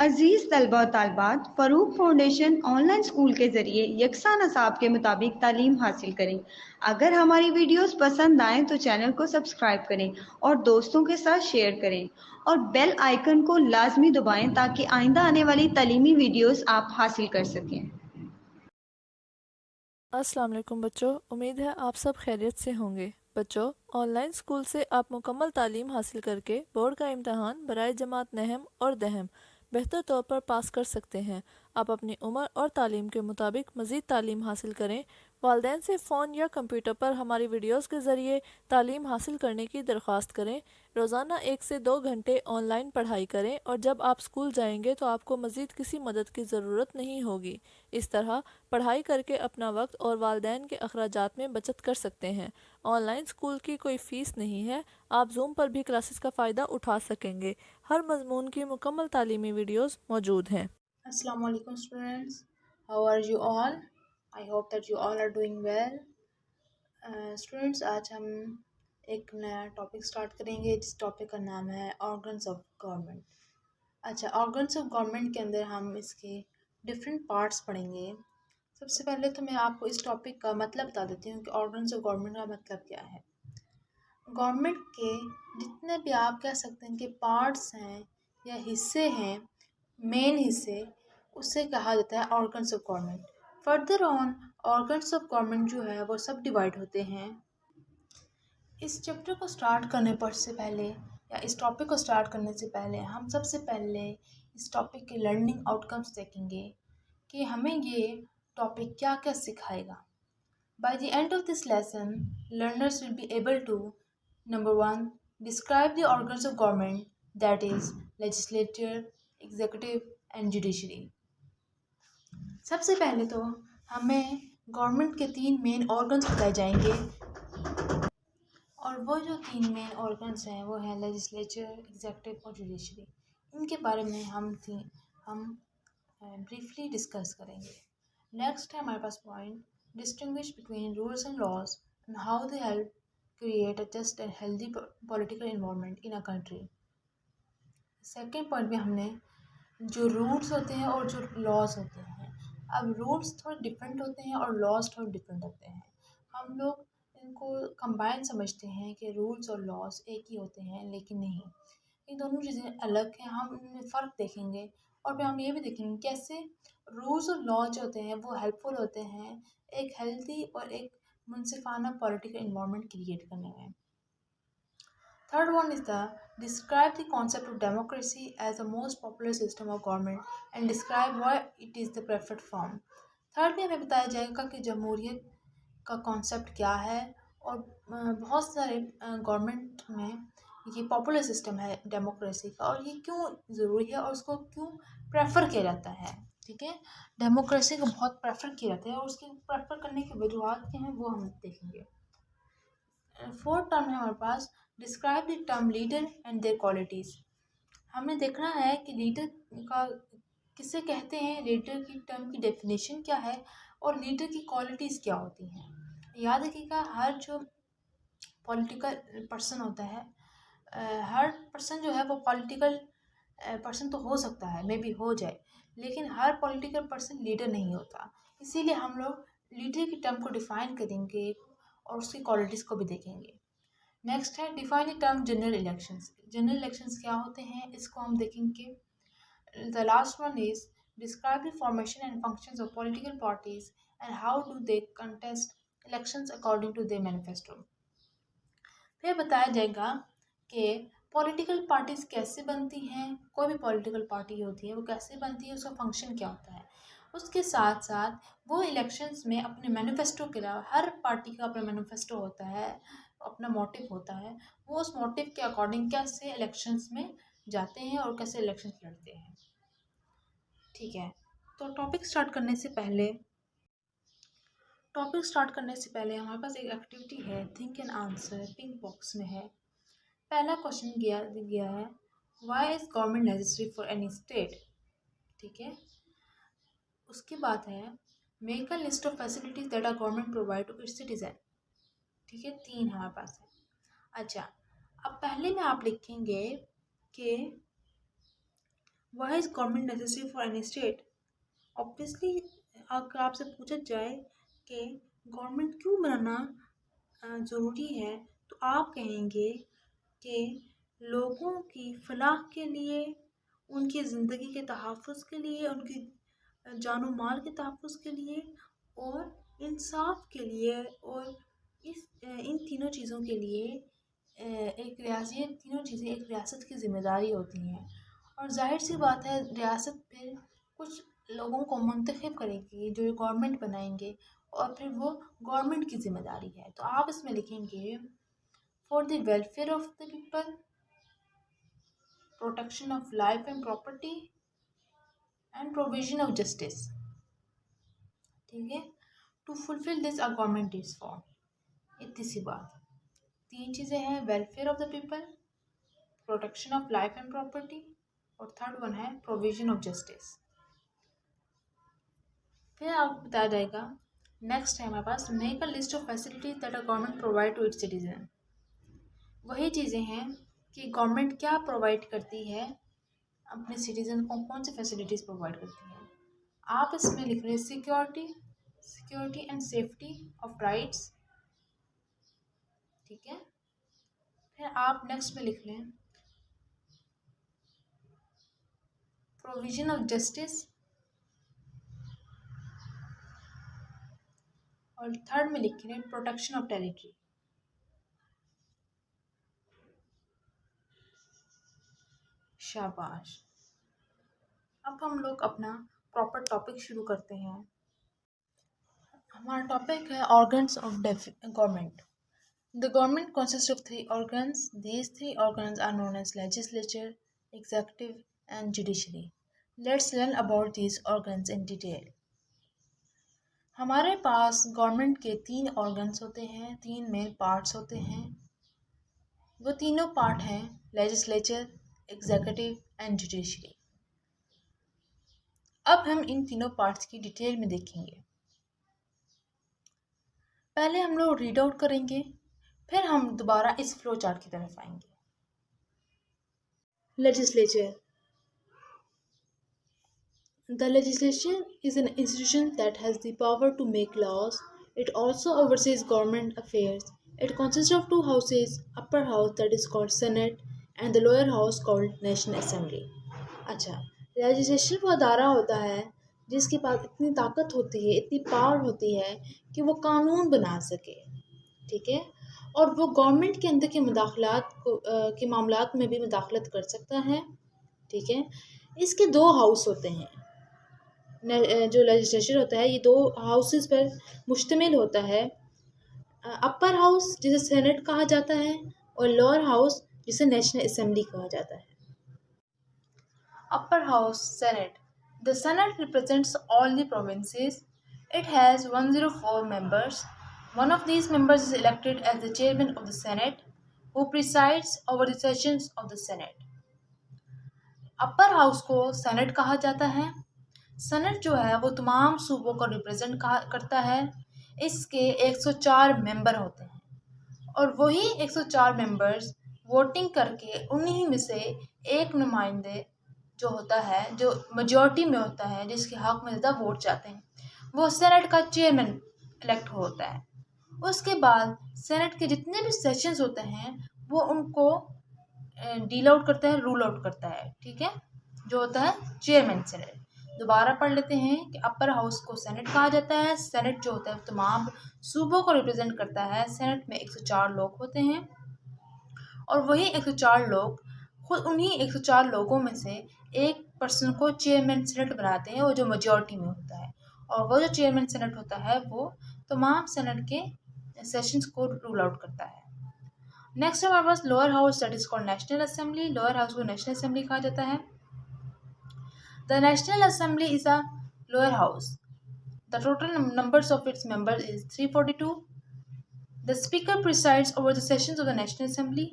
अजीज़ तलबा और तालबात, Farooq foundation online school के ज़रिए यकसा नसाब के मुताबिक तालीम हासिल करें। अगर हमारी वीडियोस पसंद आएँ तो चैनल को सब्सक्राइब करें और दोस्तों के साथ शेयर करें और बेल आइकन को लाजमी दबाएं ताकि आइंदा आने वाली तालीमी वीडियोस आप हासिल कर सकें। अस्सलाम वालेकुम बच्चों, उम्मीद है आप सब खैरियत से होंगे। बच्चों, ऑनलाइन स्कूल से आप मुकम्मल तालीम हासिल करके बोर्ड का इम्तहान बराए जमात नहम और दहम बेहतर तौर पर पास कर सकते हैं। आप अपनी उम्र और तालीम के मुताबिक मज़ीद तालीम हासिल करें। वालिदैन से फ़ोन या कंप्यूटर पर हमारी वीडियोस के ज़रिए तालीम हासिल करने की दरख्वास्त करें। रोज़ाना 1 से 2 घंटे ऑनलाइन पढ़ाई करें और जब आप स्कूल जाएंगे तो आपको मज़ीद किसी मदद की ज़रूरत नहीं होगी। इस तरह पढ़ाई करके अपना वक्त और वालिदैन के अखराजात में बचत कर सकते हैं। ऑनलाइन स्कूल की कोई फ़ीस नहीं है। आप जूम पर भी क्लासेस का फ़ायदा उठा सकेंगे। हर मजमून की मुकम्मल तालीमी वीडियोस मौजूद हैं। Assalamu alaikum students. How are you all? I hope that you all are doing well. Students, आज हम एक नया टॉपिक स्टार्ट करेंगे जिस टॉपिक का नाम है ऑर्गन्स ऑफ गवर्नमेंट। अच्छा, ऑर्गन्स ऑफ गवर्नमेंट के अंदर हम इसके डिफरेंट पार्ट्स पढ़ेंगे। सबसे पहले तो मैं आपको इस टॉपिक का मतलब बता देती हूँ कि ऑर्गन्स ऑफ गवर्नमेंट का मतलब क्या है। गवर्नमेंट के जितने भी आप कह सकते हैं कि पार्ट्स हैं या हिस्से हैं, मेन हिस्से, उससे कहा जाता है organs of government. Further on organs of government जो है वो सब डिवाइड होते हैं। इस चैप्टर को स्टार्ट करने पर से पहले या इस टॉपिक को स्टार्ट करने से पहले हम सबसे पहले इस टॉपिक के लर्निंग आउटकम्स देखेंगे कि हमें ये टॉपिक क्या क्या सिखाएगा। By the end of this lesson, learners will be able to number 1 describe the organs of government, that is legislature, executive and judiciary. सबसे पहले तो हमें गवर्नमेंट के 3 मेन ऑर्गन्स बताए जाएंगे और वो जो 3 मेन ऑर्गन्स हैं वो हैं लेजिस्लेचर, एग्जीक्यूटिव और जुडिशरी। इनके बारे में हम ब्रीफली डिस्कस करेंगे। नेक्स्ट है हमारे पास point distinguish between rules and laws and how they help create a just and healthy political environment in a country. Second point में हमने जो रूल्स होते हैं और जो लॉज होते हैं, अब रूल्स थोड़े डिफरेंट होते हैं और लॉज थोड़े डिफरेंट होते हैं। हम लोग इनको कंबाइन समझते हैं कि रूल्स और लॉज एक ही होते हैं, लेकिन नहीं, ये दोनों चीज़ें अलग हैं। हम इनमें फ़र्क देखेंगे और फिर हम ये भी देखेंगे कैसे रूल्स और लॉ जो होते हैं वो हेल्पफुल होते हैं एक हेल्दी और एक मुनसिफाना पॉलिटिकल इन्वायरमेंट क्रिएट करने में। Third one is the describe the concept of democracy as the most popular system of government and describe why it is the preferred form. Third में हमें बताया जाएगा कि जमहूरियत का कॉन्सेप्ट क्या है और बहुत सारे गवर्नमेंट में ये पॉपुलर सिस्टम है डेमोक्रेसी का और ये क्यों ज़रूरी है और उसको क्यों प्रेफर किया जाता है। ठीक है, डेमोक्रेसी को बहुत प्रेफर किया जाता है और उसके प्रेफर करने की वजूहत क्या हैं वो हम देखेंगे। फोर्थ टर्म है हमारे पास describe the term leader and their qualities. हमने देखना है कि लीडर का किसे कहते हैं, लीडर की टर्म की डेफिनेशन क्या है और लीडर की क्वालिटीज़ क्या होती हैं। याद रखिएगा, हर जो पॉलिटिकल पर्सन होता है, हर पर्सन जो है वो पॉलिटिकल पर्सन तो हो सकता है, मे बी हो जाए, लेकिन हर पॉलिटिकल पर्सन लीडर नहीं होता। इसीलिए हम लोग लीडर की टर्म को डिफ़ाइन करेंगे और उसकी क्वालिटीज़ को भी देखेंगे। नेक्स्ट है define the term general elections. General elections क्या होते हैं इसको हम देखेंगे। The last one is describe the formation and functions of political parties and how do they contest elections according to their manifesto. फिर बताया जाएगा कि पॉलिटिकल पार्टीज कैसे बनती हैं, कोई भी पॉलिटिकल पार्टी होती है वो कैसे बनती है, उसका फंक्शन क्या होता है। उसके साथ साथ वो इलेक्शंस में अपने मैनिफेस्टो के अलावा, हर पार्टी का अपना मैनिफेस्टो होता है, अपना मोटिव होता है, वो उस मोटिव के अकॉर्डिंग कैसे इलेक्शंस में जाते हैं और कैसे इलेक्शंस लड़ते हैं। ठीक है, तो टॉपिक स्टार्ट करने से हमारे पास एक एक्टिविटी है, think and answer, pink box में है। पहला क्वेश्चन गया है why is government necessary for any state. ठीक है, उसके बाद है make a list of facilities that our government provide to its citizen. ठीक है, 3 हमारे पास है। अच्छा, अब पहले में आप लिखेंगे कि why is government necessary for any state? Obviously अगर आपसे पूछा जाए कि गवर्नमेंट क्यों बनाना ज़रूरी है, तो आप कहेंगे कि लोगों की फलाह के लिए, उनकी ज़िंदगी के तहफ़्फ़ुज़ के लिए, उनकी जानो माल के तहफ़्फ़ुज़ के लिए और इंसाफ के लिए, और इन तीनों चीज़ों के लिए तीनों चीज़ें एक रियासत की ज़िम्मेदारी होती हैं। और जाहिर सी बात है, रियासत फिर कुछ लोगों को मुंतखब करेगी जो गवर्नमेंट बनाएंगे, और फिर वो गवर्नमेंट की ज़िम्मेदारी है। तो आप इसमें लिखेंगे for the welfare of the people, protection of life and property and provision of justice. ठीक है, to fulfil this a government is for. इतनी सी बात, तीन चीज़ें हैं, welfare of the people, protection of life and property, और third one है प्रोविजन ऑफ जस्टिस। फिर आपको बताया जाएगा, नेक्स्ट है हमारे पास, make a list of facilities that a government provide to its citizen. वही चीज़ें हैं कि गवर्नमेंट क्या प्रोवाइड करती है अपने सिटीजन को, कौन सी फैसिलिटीज़ प्रोवाइड करती है। आप इसमें लिख रहे हैं security and safety of rights. ठीक है, फिर आप नेक्स्ट में लिख लें प्रोविजन ऑफ जस्टिस, और थर्ड में लिख लें प्रोटेक्शन ऑफ टेरिटरी। शाबाश। अब हम लोग अपना प्रॉपर टॉपिक शुरू करते हैं। हमारा टॉपिक है organs of government. The government consists of three organs. These three organs are known as legislature, executive, and judiciary. Let's learn about these organs in detail. हमारे पास गवर्नमेंट के तीन ऑर्गन्स होते हैं, तीन मेन पार्ट्स होते हैं। वो तीनों पार्ट हैं लेजिस्लेचर, एग्जीक्यूटिव एंड जुडिशरी। अब हम इन तीनों पार्ट्स की डिटेल में देखेंगे। पहले हम लोग रीड आउट करेंगे, फिर हम दोबारा इस फ्लो चार्ट की तरफ आएंगे। Legislature. The legislature is an institution that has the power to make laws. It also oversees government affairs. It consists of two houses, upper house that is called Senate and the lower house called National Assembly. अच्छा, legislature वो अदारा होता है जिसके पास इतनी ताकत होती है, इतनी पावर होती है कि वो कानून बना सके। ठीक है, और वो गवर्नमेंट के अंदर के के मामलात में भी मुदाखलत कर सकता है। ठीक है, इसके दो हाउस होते हैं। जो लेजिस्लेचर होता है ये दो हाउसेस पर मुश्तमिल होता है। अपर हाउस जिसे सेनेट कहा जाता है, और लोअर हाउस जिसे नेशनल असेंबली कहा जाता है। Upper house senate. The senate represents all the provinces. It has 104 members. One of these members is elected as the chairman of the Senate, who presides over the sessions of the Senate. Upper house को senate कहा जाता है। Senate जो है वो तमाम सूबों को रिप्रेजेंट करता है। इसके 104 मेंबर होते हैं, और वही 104 मेंबर्स वोटिंग करके उन्हीं में से एक नुमाइंदे जो होता है, जो मेजॉरिटी में होता है, जिसके हक में ज़्यादा वोट जाते हैं, वो सेनेट का चेयरमैन इलेक्ट होता है। उसके बाद सेनेट के जितने भी सेशंस होते हैं वो उनको डील आउट करता है, रूल आउट करता है। ठीक है, जो होता है चेयरमैन सेनेट। दोबारा पढ़ लेते हैं कि अपर हाउस को सेनेट कहा जाता है। सेनेट जो होता है तमाम सूबों को रिप्रेजेंट करता है। सेनेट में 104 लोग होते हैं, और वही 104 लोग खुद उन्हीं 104 लोगों में से एक पर्सन को चेयरमैन सेनेट बनाते हैं, वो जो मेजॉरिटी में होता है। और वो जो चेयरमैन सेनेट होता है वो तमाम सेनेट के सेशंस को रूल आउट करता है। नेक्स्ट हमारे पास lower house that is called national assembly. Lower house को नेशनल असेंबली कहा जाता है। The National Assembly is a lower house. The total numbers of its members is 342. The Speaker presides over the sessions of the National Assembly.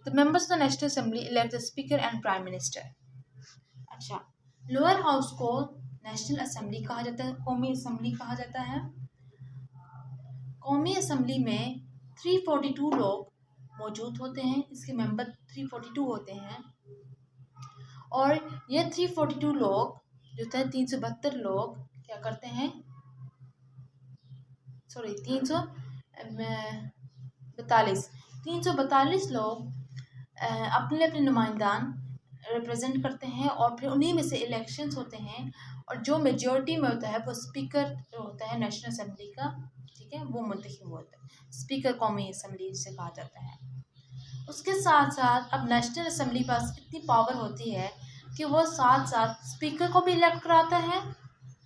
The members of the National Assembly elect the Speaker and Prime Minister. अच्छा, lower house को national assembly कहा जाता है, कौमी assembly कहा जाता है। कौमी असेंबली में 342 लोग मौजूद होते हैं, इसके मेंबर 342 होते हैं, और ये 342 लोग जो थे 372 लोग क्या करते हैं, सॉरी 342 लोग अपने अपने नुमाइंदान रिप्रेजेंट करते हैं और फिर उन्हीं में से इलेक्शंस होते हैं और जो मेजॉरिटी में होता है वो स्पीकर होता है नेशनल असेंबली का, ठीक है, वो मुंतखब होता है, स्पीकर कौमी असेंबली जिसे कहा जाता है। उसके साथ साथ अब नेशनल असेंबली पास इतनी पावर होती है कि वो साथ साथ स्पीकर को भी इलेक्ट कराता है,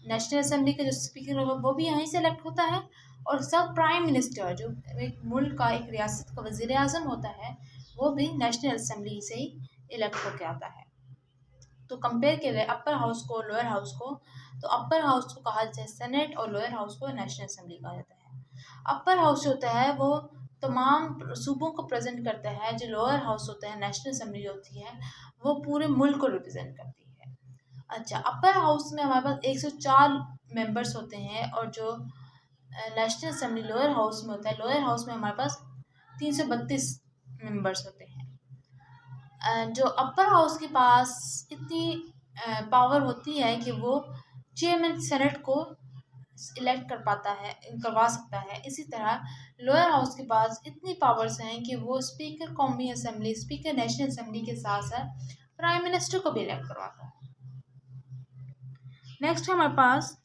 नेशनल असेंबली का जो स्पीकर होगा वो भी यहीं से इलेक्ट होता है, और सब प्राइम मिनिस्टर जो एक मुल्क का एक रियासत का वज़ीर आज़म होता है वो भी नेशनल असेंबली से ही इलेक्ट होकर आता है। तो कंपेयर के लिए अपर हाउस को लोअर हाउस को, तो अपर हाउस को कहा जाता है सेनेट और लोअर हाउस को नेशनल असेंबली कहा जाता है। अपर हाउस होता है वो तमाम सूबों को प्रेजेंट करता है, जो लोअर हाउस होता है नेशनल असेंबली होती है वो पूरे मुल्क को रिप्रेजेंट करती है। अच्छा, अपर हाउस में हमारे पास 104 मेंबर्स होते हैं और जो नेशनल असेंबली लोअर हाउस में होता है, लोअर हाउस में हमारे पास 332 मेंबर्स होते हैं। जो अपर हाउस के पास इतनी पावर होती है कि वो चेयरमैन सेनेट को इलेक्ट करवा सकता है। इसी तरह लोअर हाउस के पास इतनी पावर्स हैं कि वो स्पीकर कौमी असेंबली, स्पीकर नेशनल असेंबली के साथ साथ प्राइम मिनिस्टर को भी इलेक्ट करवाता है। नेक्स्ट है हमारे पास,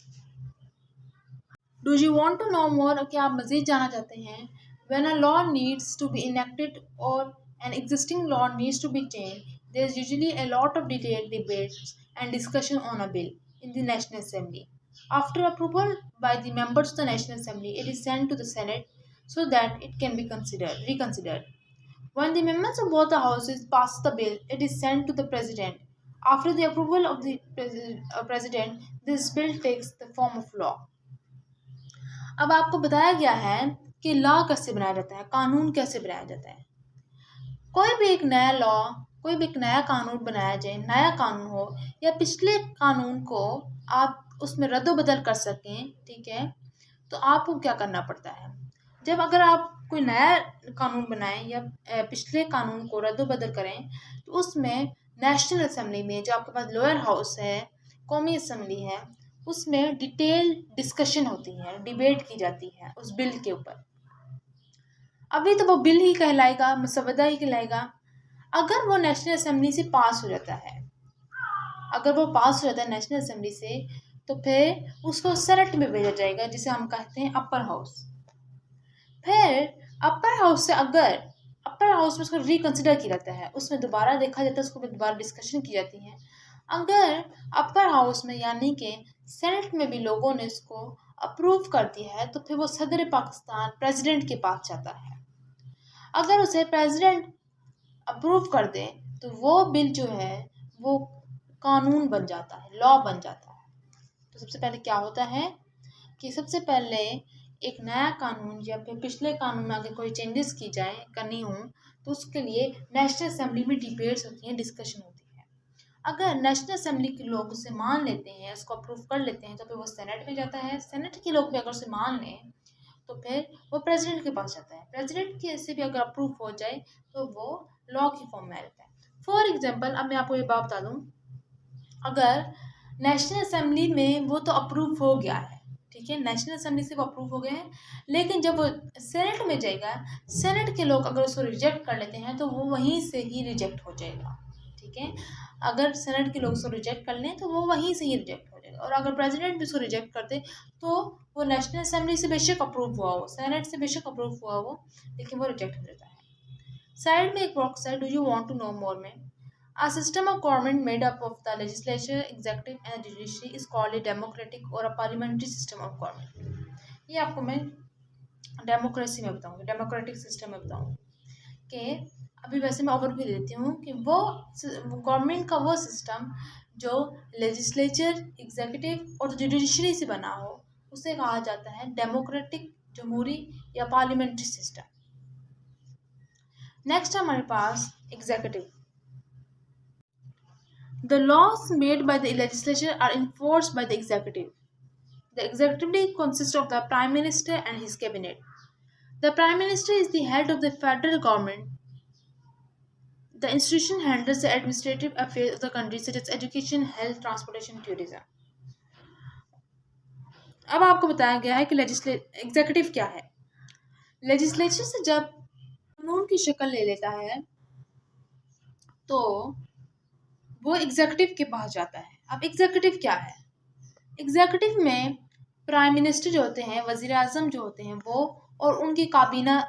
do you want to know more, क्या आप मज़ीद जानना चाहते हैं? When a law needs to be enacted और an existing law needs to be changed, there is usually a lot of detailed debates and discussion on a bill in the National Assembly. After approval by the members of the National Assembly, it is sent to the Senate so that it can be reconsidered. When the members of both the houses pass the bill, it is sent to the President. After the approval of the President, this bill takes the form of law. अब आपको बताया गया है कि law कैसे बनाया जाता है, कानून कैसे बनाया जाता है। कोई भी एक नया लॉ, कोई भी एक नया कानून बनाया जाए, नया कानून हो या पिछले कानून को आप उसमें रद्द-बदल कर सकें, ठीक है, तो आपको क्या करना पड़ता है? जब अगर आप कोई नया कानून बनाएं या पिछले कानून को रद्द-बदल करें, तो उसमें नेशनल असेंबली में जो आपके पास लोअर हाउस है, कौमी असेंबली है, उसमें डिटेल डिस्कशन होती है, डिबेट की जाती है उस बिल के ऊपर। अभी तो वो बिल ही कहलाएगा, मसवदा ही कहलाएगा। अगर वो नेशनल असेंबली से पास हो जाता है, अगर वो पास हो जाता है नेशनल असेंबली से, तो फिर उसको सेनेट में भेजा जाएगा जिसे हम कहते हैं अपर हाउस। फिर अपर हाउस से अगर अपर हाउस में उसको रिकंसिडर किया जाता है, उसमें दोबारा देखा जाता है, उसको दोबारा डिस्कशन की जाती है। अगर अपर हाउस में यानी कि सेनेट में भी लोगों ने इसको अप्रूव कर दिया है, तो फिर वो सदर पाकिस्तान प्रेसिडेंट के पास जाता है। अगर उसे प्रेसिडेंट अप्रूव कर दे तो वो बिल जो है वो कानून बन जाता है, लॉ बन जाता है। तो सबसे पहले क्या होता है कि सबसे पहले एक नया कानून या फिर पिछले कानून में अगर कोई चेंजेस की जाए करनी हो, तो उसके लिए नेशनल असेंबली में डिबेट्स होती हैं, डिस्कशन होती है। अगर नेशनल असेंबली के लोग उसे मान लेते हैं, उसको अप्रूव कर लेते हैं, तो फिर वो सेनेट में जाता है। सेनेट के लोग भी अगर उसे मान लें तो फिर वो प्रेसिडेंट के पास जाता है। प्रेसिडेंट के से भी अगर अप्रूव हो जाए तो वो लॉ की फॉर्म में रहता है। फॉर एग्जांपल, अब मैं आपको ये बात बता दूं, अगर नेशनल असेंबली में वो तो अप्रूव हो गया है, ठीक है, नेशनल असेंबली से वो अप्रूव हो गए हैं, लेकिन जब वो सेनेट में जाएगा, सेनेट के लोग अगर उसको रिजेक्ट कर लेते हैं तो वो वहीं से ही रिजेक्ट हो जाएगा, ठीक है। अगर सेनेट के लोग उसको रिजेक्ट कर लें तो वो वहीं से ही रिजेक्ट हो जाएगा, और अगर प्रेसिडेंट भी उसको रिजेक्ट कर दे तो वो नेशनल असेंबली से बेशक अप्रूव हुआ हो, सेनेट से बेशक अप्रूव हुआ हो, लेकिन वो रिजेक्ट हो जाता है। साइड में एक बॉक्स है, do you want to know more में, A system of government made up of the legislature, executive and judiciary is called a democratic or a parliamentary system of government. ये आपको मैं डेमोक्रेसी में बताऊंगी, democratic system में बताऊंगी कि अभी वैसे मैं ओवरव्यू देती हूँ कि वो गवर्नमेंट का वो सिस्टम जो लेजिस्लेचर, एग्जीक्यूटिव और जुडिशरी से बना हो, उसे कहा जाता है डेमोक्रेटिक, जमहूरी या पार्लियामेंट्री सिस्टम। नेक्स्ट हमारे पास executive. The laws made by the legislature are enforced by the executive. The executive consists of the Prime Minister and his cabinet. The Prime Minister is the head of the federal government. The institution handles the administrative affairs of the country such as education, health, transportation, tourism. अब आपको बताया गया है कि executive क्या है। Legislature से जब कानून की शक्ल ले लेता है तो वो एग्जीक्यूटिव के पास जाता है। अब एग्जीक्यूटिव क्या है? एग्जीक्यूटिव में प्राइम मिनिस्टर जो होते हैं, वजीर आजम जो होते हैं वो, और उनकी काबीना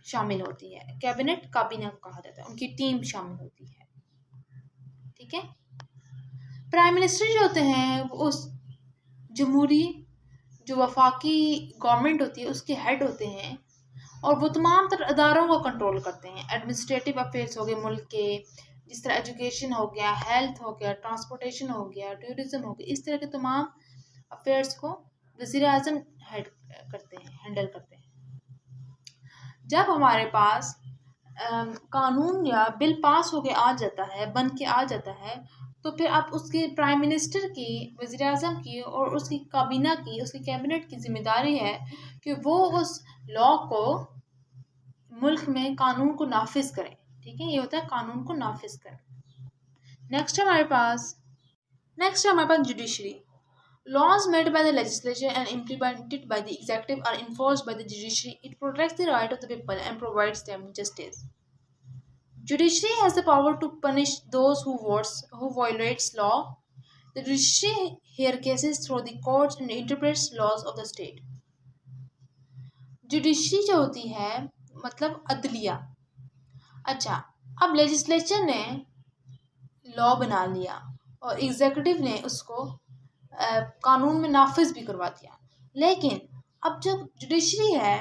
शामिल होती है। कैबिनेट काबीना को कहा जाता है, उनकी टीम शामिल होती है। ठीक है। प्राइम मिनिस्टर जो होते हैं वो उस जमहूरी जो वफाकी गवर्नमेंट होती है उसके हेड होते हैं और वो तमाम तरह अदारों को कंट्रोल करते हैं। एडमिनिस्ट्रेटिव अफेयर्स हो गए मुल्क के, जिस तरह एजुकेशन हो गया, हेल्थ हो गया, ट्रांसपोर्टेशन हो गया, टूरिज्म हो गया, इस तरह के तमाम अफेयर्स को वज़ीर आज़म हेड करते हैं, हैंडल करते हैं। जब हमारे पास कानून या बिल पास होके आ जाता है, बन के आ जाता है, तो फिर आप उसके प्राइम मिनिस्टर की, वज़ीर आज़म की और उसकी काबीना की, उसकी कैबिनेट की ज़िम्मेदारी है कि वो उस लॉ को मुल्क में कानून को नाफिज करें। ठीक है, ये होता है कानून को नाफिज करें। नेक्स्ट है हमारे पास judiciary. Laws made by the legislature and implemented by the executive are enforced by the judiciary. It protects the right of the people and provides them justice. Judiciary has the power to punish those who violates law. The judiciary hears cases through the courts and interprets laws of the state. Judiciary जो होती है मतलब अदलिया। अच्छा, अब legislature ने law बना लिया और एग्जीक्यूटिव ने उसको कानून में नाफिज भी करवा दिया, लेकिन अब जो जुडिशरी है,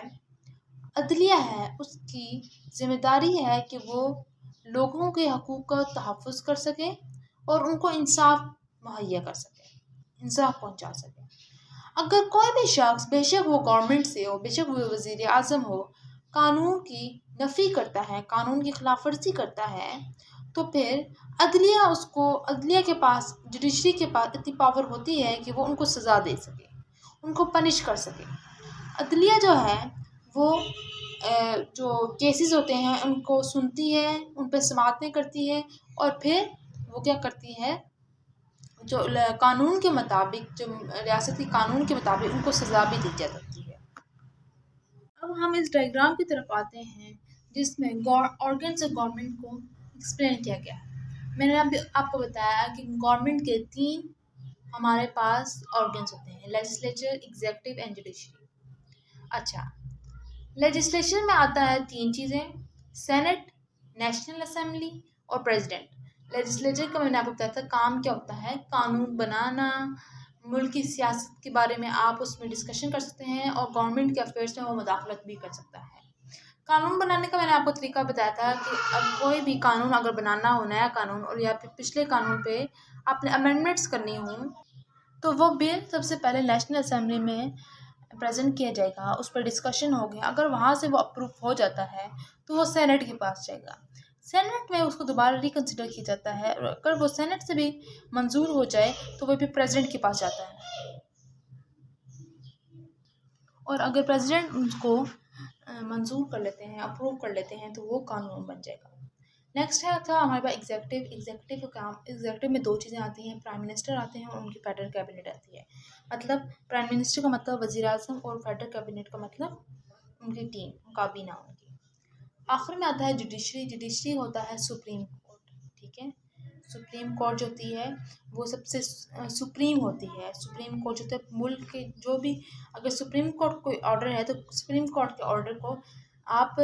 अदलिया है, उसकी जिम्मेदारी है कि वो लोगों के हकूक़ का तहफ़्फ़ुज़ कर सके और उनको इंसाफ मुहैया कर सके, इंसाफ पहुंचा सके। अगर कोई भी शख्स, बेशक वो गवर्नमेंट से हो, बेशक वो वज़ीर आज़म हो, कानून की नफ़ी करता है, कानून की खिलाफ वर्जी करता है, तो फिर अदलिया के पास, जुडिशरी के पास इतनी पावर होती है कि वो उनको सज़ा दे सके, उनको पनिश कर सके। अदलिया जो है वो जो केसेस होते हैं उनको सुनती है, उन पर समाअतें करती है और फिर वो क्या करती है, जो कानून के मुताबिक, जो रियासती कानून के मुताबिक उनको सज़ा भी दी जा सकती है। अब हम इस डायग्राम की तरफ आते हैं जिसमें ऑर्गन्स ऑफ गवर्नमेंट को एक्सप्लेन किया गया है। मैंने अभी आपको बताया कि गवर्नमेंट के 3 हमारे पास ऑर्गन्स होते हैं, लेजिस्लेचर, एग्जीक्यूटिव एंड जुडिशरी। अच्छा, लेजिस्लेचर में आता है 3 चीज़ें, सेनेट, नेशनल असेंबली और प्रेसिडेंट। लेजिस्लेचर का मैंने आपको बताया था काम क्या होता है, कानून बनाना, मुल्क की सियासत के बारे में आप उसमें डिस्कशन कर सकते हैं और गवर्नमेंट के अफेयर्स में वो मुदाखलत भी कर सकता है। कानून बनाने का मैंने आपको तरीका बताया था कि अब कोई भी कानून अगर बनाना हो, नया कानून, और या फिर पिछले कानून पे आपने अमेंडमेंट्स करनी हो, तो वो बिल सबसे पहले नेशनल असेंबली में प्रेजेंट किया जाएगा, उस पर डिस्कशन हो गया। अगर वहाँ से वो अप्रूव हो जाता है तो वो सेनेट के पास जाएगा, सेनेट में उसको दोबारा रिकन्सिडर किया जाता है और अगर वो सेनेट से भी मंजूर हो जाए तो वो फिर प्रेसिडेंट के पास जाता है और अगर प्रेसिडेंट उसको मंजूर कर लेते हैं, अप्रूव कर लेते हैं, तो वो कानून बन जाएगा। नेक्स्ट था हमारे पास एग्जीक्यूटिव का काम। एग्जीक्यूटिव में 2 चीज़ें आती हैं, प्राइम मिनिस्टर आते हैं और उनकी फेडरल कैबिनेट आती है। मतलब प्राइम मिनिस्टर का मतलब वज़ीर आज़म और फेडरल कैबिनेट का मतलब उनकी टीम, काबीना उनकी। आखिर में आता है जुडिशरी होता है सुप्रीम कोर्ट। ठीक है, सुप्रीम कोर्ट जो होती है वो सबसे सुप्रीम होती है। सुप्रीम कोर्ट जो होता है मुल्क के जो भी, अगर सुप्रीम कोर्ट कोई ऑर्डर है तो सुप्रीम कोर्ट के ऑर्डर को आप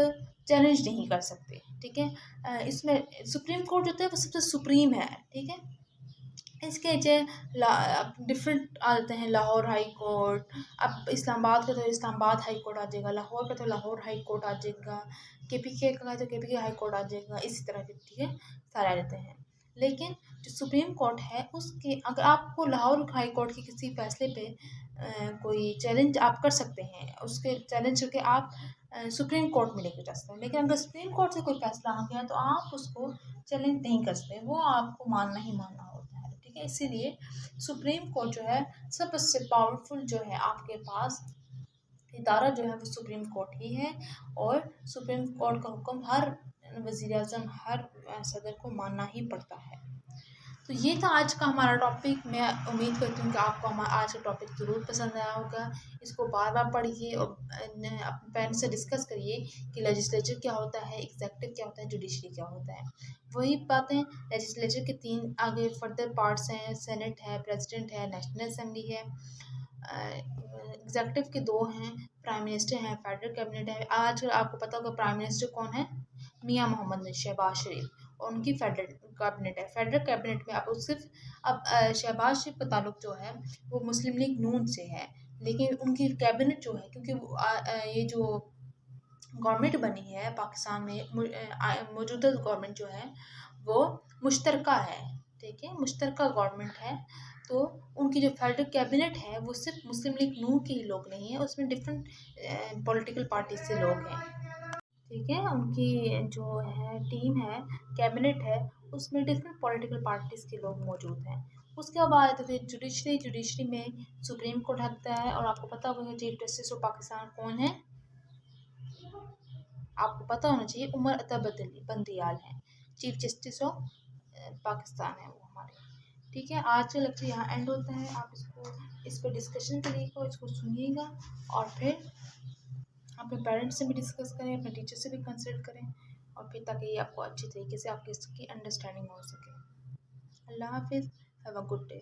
चैलेंज नहीं कर सकते। ठीक है, इसमें सुप्रीम कोर्ट जो होता है वो सबसे सुप्रीम है। ठीक है, इसके डिफरेंट आ जाते हैं, लाहौर हाई कोर्ट, अब इस्लामाबाद का तो इस्लामाबाद हाई कोर्ट आ जाएगा, लाहौर का तो लाहौर हाई कोर्ट आ जाएगा, KPK का तो KPK हाई कोर्ट आ जाएगा, इसी तरह के। ठीक है, सारे आ जाते हैं। लेकिन जो सुप्रीम कोर्ट है उसके, अगर आपको लाहौर हाई कोर्ट के किसी फैसले पे कोई चैलेंज आप कर सकते हैं, उसके चैलेंज करके आप सुप्रीम कोर्ट में लेकर जा सकते हैं। लेकिन अगर सुप्रीम कोर्ट से कोई फैसला आ गया तो आप उसको चैलेंज नहीं कर सकते, वो आपको मानना ही मानना होता है। ठीक है, इसीलिए सुप्रीम कोर्ट जो है सबसे पावरफुल जो है आपके पास इदारा जो है वो सुप्रीम कोर्ट ही है और सुप्रीम कोर्ट का हुक्म हर वज़ीर-ए-आज़म हर सदर को मानना ही पड़ता है। तो ये था आज का हमारा टॉपिक। मैं उम्मीद करती हूँ कि आपको हमारा आज का टॉपिक ज़रूर पसंद आया होगा। इसको बार-बार पढ़िए और अपने पेरेंट्स से डिस्कस करिए कि लेजिस्लेचर क्या होता है, एग्ज़ेक्टिव क्या होता है, जुडिशरी क्या होता है। वही बातें, लेजिस्लेचर के 3 आगे फर्दर पार्ट्स हैं, सेनेट है, प्रेसिडेंट है, नेशनल असेंबली है। एग्ज़ेक्टिव के 2 हैं, प्राइम मिनिस्टर हैं, फेडरल कैबिनेट है। आज आपको पता होगा प्राइम मिनिस्टर कौन है? मियाँ मोहम्मद शहबाज शरीफ, और उनकी फेडरल कैबिनेट है। फेडरल कैबिनेट में आपको सिर्फ अब शहबाज शरीफ का ताल्लुक जो है वो मुस्लिम लीग नून से है, लेकिन उनकी कैबिनेट जो है, क्योंकि ये जो गवर्नमेंट बनी है पाकिस्तान में, मौजूदा गवर्नमेंट जो है वो मुश्तरका है, ठीक है, मुश्तरका गवर्नमेंट है। तो उनकी जो फेडरल कैबिनेट है वो सिर्फ मुस्लिम लीग नून के ही लोग नहीं है, उसमें डिफरेंट पॉलिटिकल पार्टी से लोग हैं, ठीक है। उनकी जो है टीम है, कैबिनेट है, उसमें डिफरेंट पॉलिटिकल पार्टीज़ के लोग मौजूद हैं। उसके बाद आते थे जुडिशरी। जुडिशरी में सुप्रीम कोर्ट हकता है, और आपको पता होगा चीफ जस्टिस ऑफ पाकिस्तान कौन है? आपको पता होना चाहिए, उमर अता बंदियाल हैं, चीफ जस्टिस ऑफ पाकिस्तान है वो हमारे, ठीक है। आज का लेक्चर यहाँ एंड होता है। आप इस पर डिस्कशन करिएगा, इसको सुनिएगा, और फिर अपने पेरेंट्स से भी डिस्कस करें, अपने टीचर से भी कंसल्ट करें, और फिर ताकि ये आपको अच्छी तरीके से आपकी इसकी अंडरस्टैंडिंग हो सके। अल्लाह हाफिज़, हैव अ गुड डे।